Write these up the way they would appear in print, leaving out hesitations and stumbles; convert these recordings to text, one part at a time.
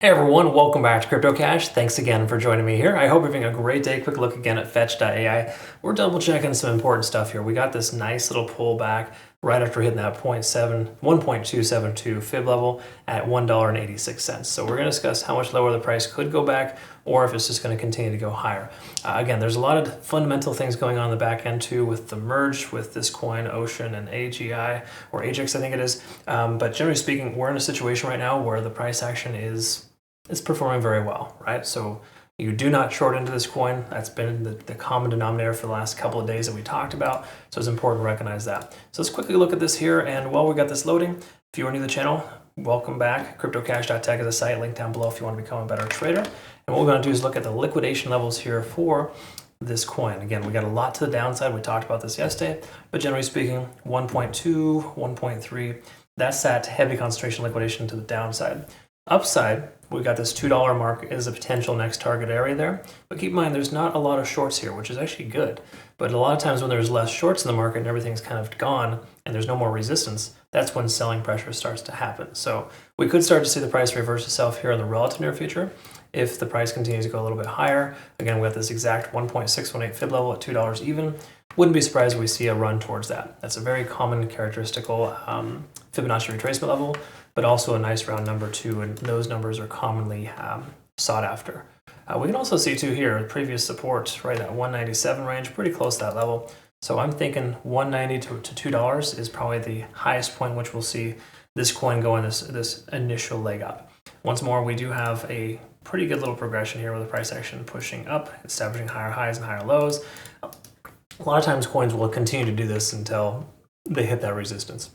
Hey everyone, welcome back to CryptoCache. Thanks again for joining me here. I hope you're having a great day. Quick look again at Fetch.AI. We're double checking some important stuff here. We got this nice little pullback right after hitting that 1.272 fib level at $1.86. So we're going to discuss how much lower the price could go back or if it's just going to continue to go higher. Again, there's a lot of fundamental things going on in the back end too with the merge with this coin, Ocean and AGI, or Ajax I think it is. But generally speaking, we're in a situation right now where the price action is performing very well, right? So you do not short into this coin. That's been the common denominator for the last couple of days that we talked about. So it's important to recognize that. So let's quickly look at this here. And while we got this loading, if you are new to the channel, welcome back. CryptoCache.tech is a site, link down below if you want to become a better trader. And what we're going to do is look at the liquidation levels here for this coin. Again, we got a lot to the downside. We talked about this yesterday, but generally speaking, 1.2, 1.3, that's that heavy concentration liquidation to the downside. Upside, we got this $2 mark as a potential next target area there. But keep in mind, there's not a lot of shorts here, which is actually good. But a lot of times when there's less shorts in the market and everything's kind of gone and there's no more resistance, that's when selling pressure starts to happen. So we could start to see the price reverse itself here in the relative near future. If the price continues to go a little bit higher, again, we got this exact 1.618 fib level at $2 even. Wouldn't be surprised if we see a run towards that. That's a very common characteristical Fibonacci retracement level, but also a nice round number too, and those numbers are commonly sought after. We can also see too here, previous support right at 197 range, pretty close to that level. So I'm thinking 190 to $2 is probably the highest point which we'll see this coin go in this initial leg up. Once more, we do have a pretty good little progression here with the price action pushing up, establishing higher highs and higher lows. A lot of times coins will continue to do this until they hit that resistance.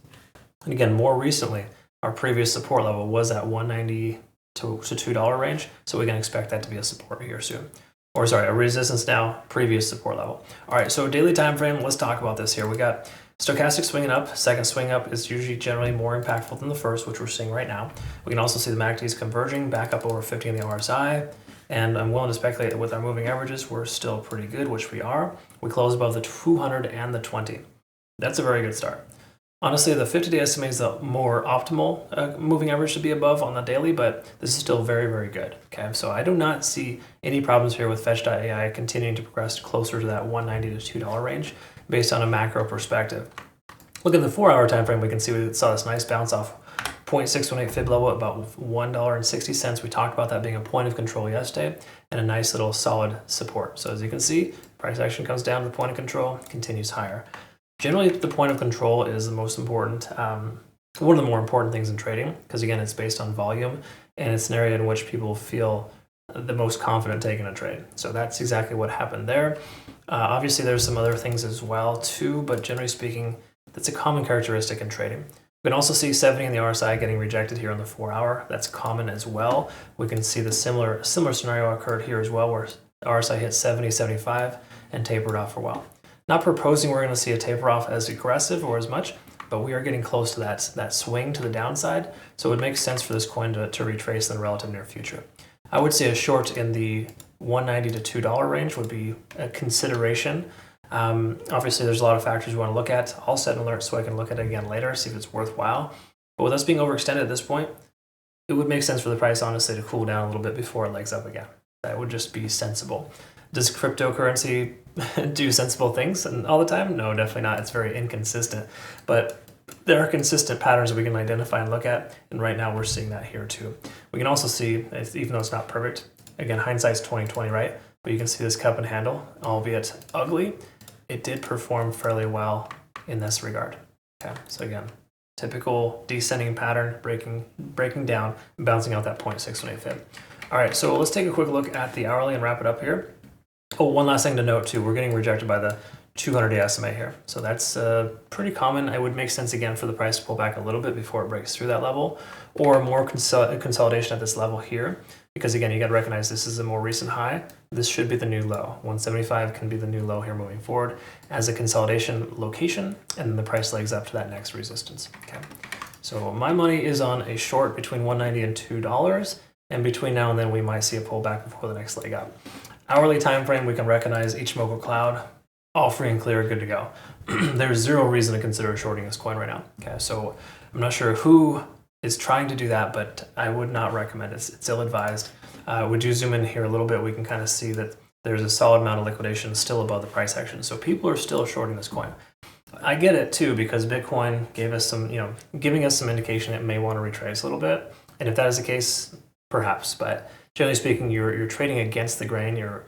And again, more recently, our previous support level was at 190 to $2 range, so we can expect that to be a support here soon. Or sorry, a resistance now, previous support level. All right, so daily time frame, let's talk about this here. We got stochastic swinging up. Second swing up is usually generally more impactful than the first, which we're seeing right now. We can also see the MACDs converging back up over 50 in the RSI. And I'm willing to speculate that with our moving averages, we're still pretty good, which we are. We close above the 200 and the 20. That's a very good start. Honestly, the 50-day estimate is the more optimal moving average to be above on the daily, but this is still very, very good. Okay, so I do not see any problems here with Fetch.AI continuing to progress closer to that 190 to $2 range based on a macro perspective. Look at the 4-hour time frame, we can see we saw this nice bounce off 0.618 fib level at about $1.60. We talked about that being a point of control yesterday and a nice little solid support. So as you can see, price action comes down to the point of control, continues higher. Generally, the point of control is the most important, one of the more important things in trading, because again, it's based on volume and it's an area in which people feel the most confident taking a trade. So that's exactly what happened there. Obviously, there's some other things as well too, but generally speaking, that's a common characteristic in trading. We can also see 70 in the RSI getting rejected here on the 4-hour. That's common as well. We can see the similar scenario occurred here as well, where RSI hit 70, 75 and tapered off for a while. Not proposing we're going to see a taper off as aggressive or as much, but we are getting close to that swing to the downside. So it would make sense for this coin to retrace in the relative near future. I would say a short in the 190 to $2 range would be a consideration. Obviously, there's a lot of factors you want to look at. I'll set an alert so I can look at it again later, see if it's worthwhile. But with us being overextended at this point, it would make sense for the price, honestly, to cool down a little bit before it legs up again. That would just be sensible. Does cryptocurrency do sensible things all the time? No, definitely not. It's very inconsistent. But there are consistent patterns that we can identify and look at, and right now we're seeing that here too. We can also see, even though it's not perfect, again, hindsight's 20/20, right? But you can see this cup and handle, albeit ugly, it did perform fairly well in this regard. Okay, so again, typical descending pattern, breaking down, and bouncing out that 0.618 fib. All right, so let's take a quick look at the hourly and wrap it up here. Oh, one last thing to note too, we're getting rejected by the 200-day SMA here. So that's pretty common. It would make sense again for the price to pull back a little bit before it breaks through that level, or more consolidation at this level here. Because again, you got to recognize this is a more recent high. This should be the new low. 175 can be the new low here moving forward as a consolidation location, and then the price legs up to that next resistance. Okay. So my money is on a short between 190 and $2, and between now and then we might see a pullback before the next leg up. Hourly time frame, we can recognize Ichimoku cloud, all free and clear, good to go. There's zero reason to consider shorting this coin right now. Okay, so I'm not sure who is trying to do that, but I would not recommend it. It's ill-advised. Would you zoom in here a little bit? We can kind of see that there's a solid amount of liquidation still above the price action. So people are still shorting this coin. I get it too, because Bitcoin gave us some, giving us some indication it may want to retrace a little bit. And if that is the case, perhaps. But generally speaking, you're trading against the grain. You're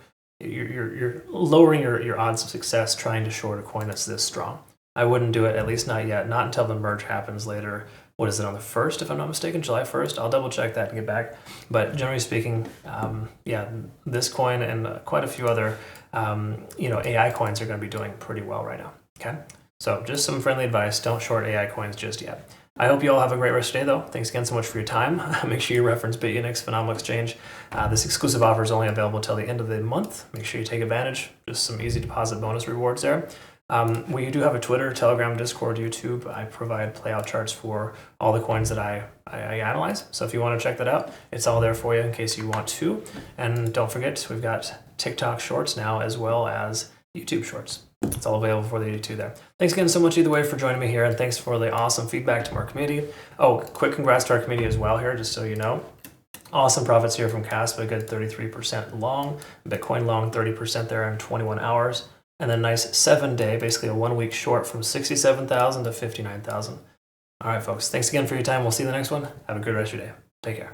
lowering your odds of success trying to short a coin that's this strong. I wouldn't do it, at least not yet, not until the merge happens later. What is it, on the 1st, if I'm not mistaken, July 1st? I'll double check that and get back. But generally speaking, yeah, this coin and quite a few other, AI coins are going to be doing pretty well right now, okay? So just some friendly advice, don't short AI coins just yet. I hope you all have a great rest of your day, though. Thanks again so much for your time. Make sure you reference Bitunix Phenomenal Exchange. This exclusive offer is only available till the end of the month. Make sure you take advantage. Just some easy deposit bonus rewards there. We do have a Twitter, Telegram, Discord, YouTube. I provide playout charts for all the coins that I analyze. So if you want to check that out, it's all there for you in case you want to. And don't forget, we've got TikTok Shorts now as well as YouTube Shorts. It's all available for the YouTube there. Thanks again so much either way for joining me here, and thanks for the awesome feedback to our community. Oh, quick congrats to our community as well here, just so you know. Awesome profits here from Caspa, a good 33% long, Bitcoin long 30% there in 21 hours. And then nice 7-day, basically a 1 week short from 67,000 to 59,000. All right, folks, thanks again for your time. We'll see you in the next one. Have a good rest of your day. Take care.